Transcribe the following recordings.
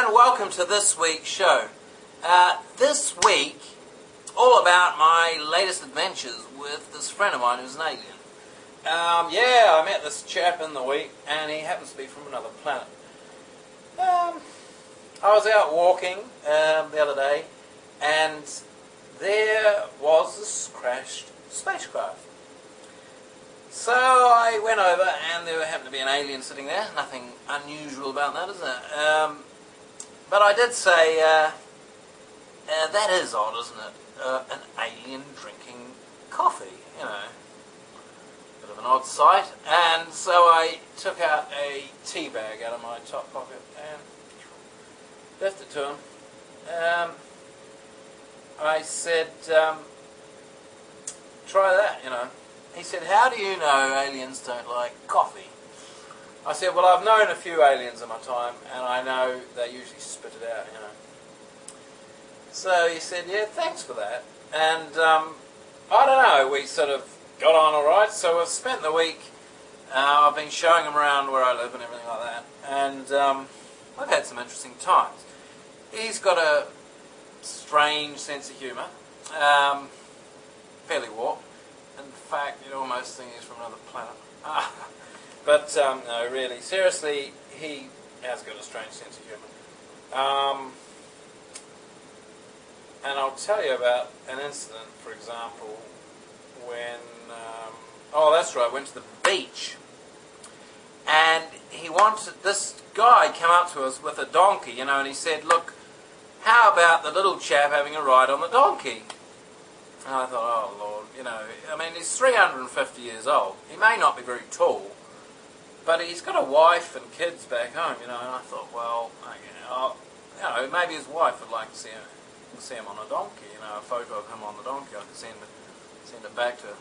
and welcome to this week's show. This week, all about my latest adventures with this friend of mine who's an alien. I met this chap in the week, and he happens to be from another planet. I was out walking the other day, and there was this crashed spacecraft. So I went over, and there happened to be an alien sitting there. Nothing unusual about that, is there? But I did say, that is odd, isn't it? An alien drinking coffee, you know. Bit of an odd sight. And so I took out a tea bag out of my top pocket and left it to him. I said, try that, you know. He said, how do you know aliens don't like coffee? I said, well, I've known a few aliens in my time, and I know they usually spit it out, you know. So he said, yeah, thanks for that. And I don't know, we sort of got on all right. So we've spent the week, I've been showing him around where I live and everything like that. And I've had some interesting times. He's got a strange sense of humour, fairly warped. In fact, you'd almost think he's from another planet. But no, really, seriously, he has got a strange sense of humour. And I'll tell you about an incident, for example, when, that's right, I went to the beach. And this guy came up to us with a donkey, you know, and he said, look, how about the little chap having a ride on the donkey? And I thought, oh Lord, you know, I mean, he's 350 years old. He may not be very tall, but he's got a wife and kids back home, you know, and I thought, well, maybe his wife would like to see him on a donkey, you know, a photo of him on the donkey. I could send it back to her.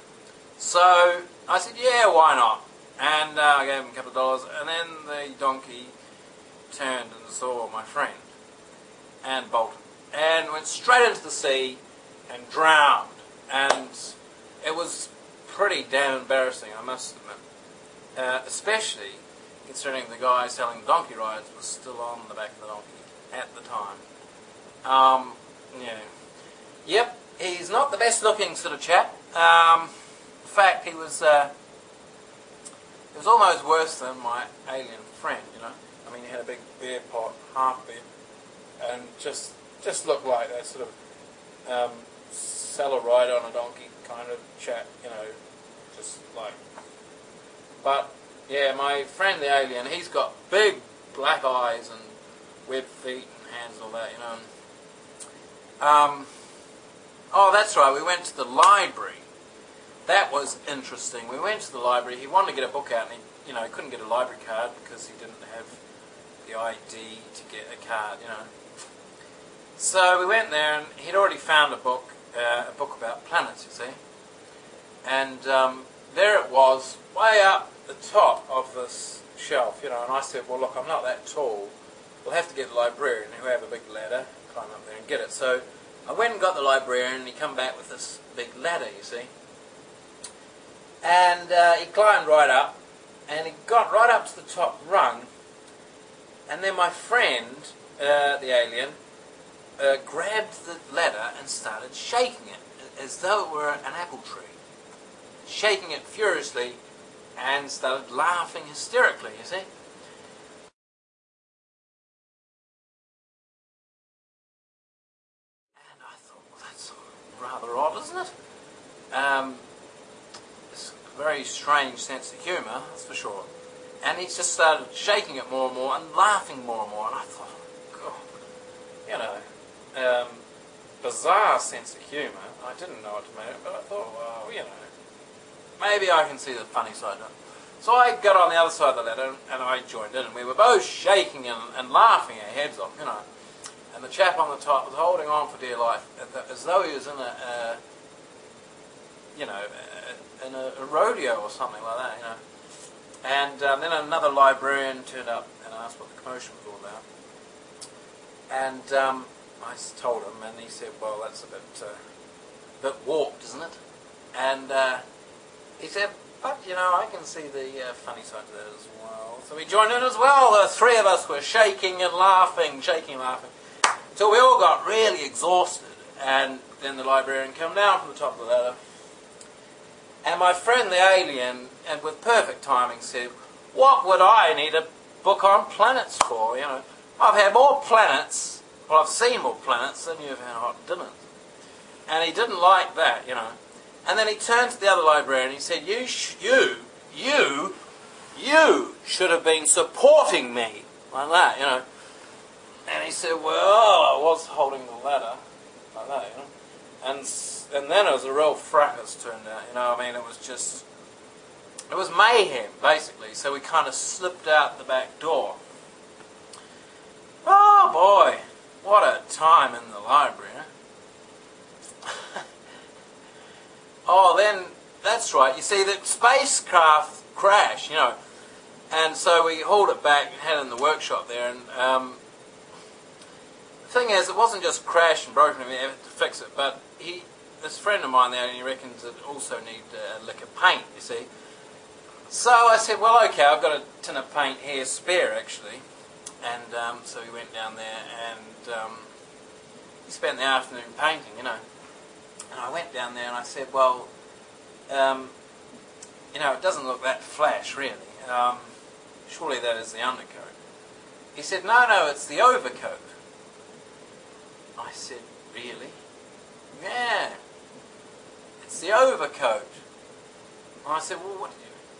So I said, yeah, why not? And I gave him a couple of dollars, and then the donkey turned and saw my friend and bolted and went straight into the sea and drowned. And it was pretty damn embarrassing, I must admit. Especially considering the guy selling donkey rides was still on the back of the donkey at the time. Yep, he's not the best looking sort of chap. In fact, he was almost worse than my alien friend, you know. I mean, he had a big beer pot, half beer, and just looked like that sort of sell a ride on a donkey kind of chap, you know, just like. But yeah, my friend the alien, he's got big black eyes and webbed feet and hands and all that, you know. That's right, we went to the library. That was interesting. We went to the library. He wanted to get a book out, and he couldn't get a library card because he didn't have the ID to get a card, you know. So we went there, and he'd already found a book about planets, you see. And there it was, way up the top of this shelf, you know. And I said, well, look, I'm not that tall. We'll have to get the librarian who have a big ladder, climb up there and get it. So I went and got the librarian, and he come back with this big ladder, you see. And he climbed right up, and he got right up to the top rung. And then my friend, the alien, grabbed the ladder and started shaking it as though it were an apple tree. Shaking it furiously and started laughing hysterically, you see. And I thought, well, that's rather odd, isn't it? It's a very strange sense of humour, that's for sure. And he just started shaking it more and more and laughing more and more. And I thought, God, you know, bizarre sense of humour. I didn't know what to make it, but I thought, well, you know, maybe I can see the funny side of it. So I got on the other side of the ladder and I joined in, and we were both shaking and laughing our heads off, you know. And the chap on the top was holding on for dear life, as though he was in a rodeo or something like that, you know. And then another librarian turned up and asked what the commotion was all about. And I told him, and he said, well, that's a bit warped, isn't it? And he said, but, you know, I can see the funny side to that as well. So we joined in as well. The three of us were shaking and laughing, until we all got really exhausted. And then the librarian came down from the top of the ladder. And my friend the alien, and with perfect timing, said, "What would I need a book on planets for? You know, I've had more planets, well, I've seen more planets than you've had hot dinners." And he didn't like that, you know. And then he turned to the other librarian and he said, you should have been supporting me, like that, you know. And he said, "Well, I was holding the ladder, like that, you know." And then it was a real fracas, turned out, you know. I mean, it was mayhem, basically. So we kind of slipped out the back door. Oh boy, what a time in the library, huh? Oh, then, that's right, you see, the spacecraft crashed, you know, and so we hauled it back and had it in the workshop there, and the thing is, it wasn't just crashed and broken, we had to fix it, but this friend of mine there, and he reckons it also needed a lick of paint, you see. So I said, well, okay, I've got a tin of paint here, spare actually, and so we went down there, and he spent the afternoon painting, you know. And I went down there and I said, well, you know, it doesn't look that flash, really. Surely that is the undercoat. He said, no, it's the overcoat. I said, really? Yeah, it's the overcoat. And I said, well, what,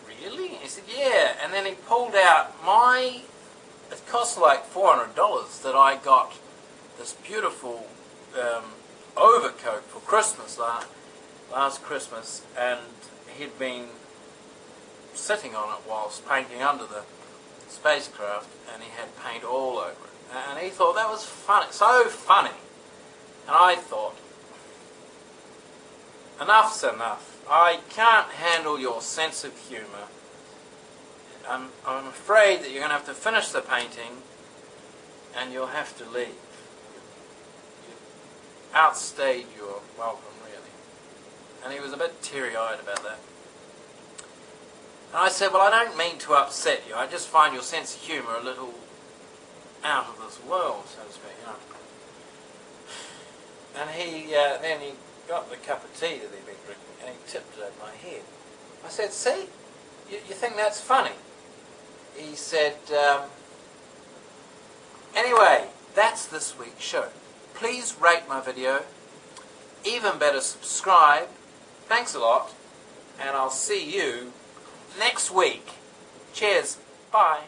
really? He said, yeah. And then he pulled out it cost like $400 that I got this beautiful overcoat for Christmas last Christmas, and he'd been sitting on it whilst painting under the spacecraft, and he had paint all over it, and he thought that was funny, so funny. And I thought, enough's enough. I can't handle your sense of humour. I'm afraid that you're going to have to finish the painting and you'll have to leave. Outstayed your welcome, really. And he was a bit teary-eyed about that. And I said, well, I don't mean to upset you. I just find your sense of humour a little out of this world, so to speak, you know. And then he got the cup of tea that he'd been drinking and he tipped it over my head. I said, see, you think that's funny? He said, anyway, that's this week's show. Please rate my video, even better subscribe, thanks a lot, and I'll see you next week. Cheers, bye.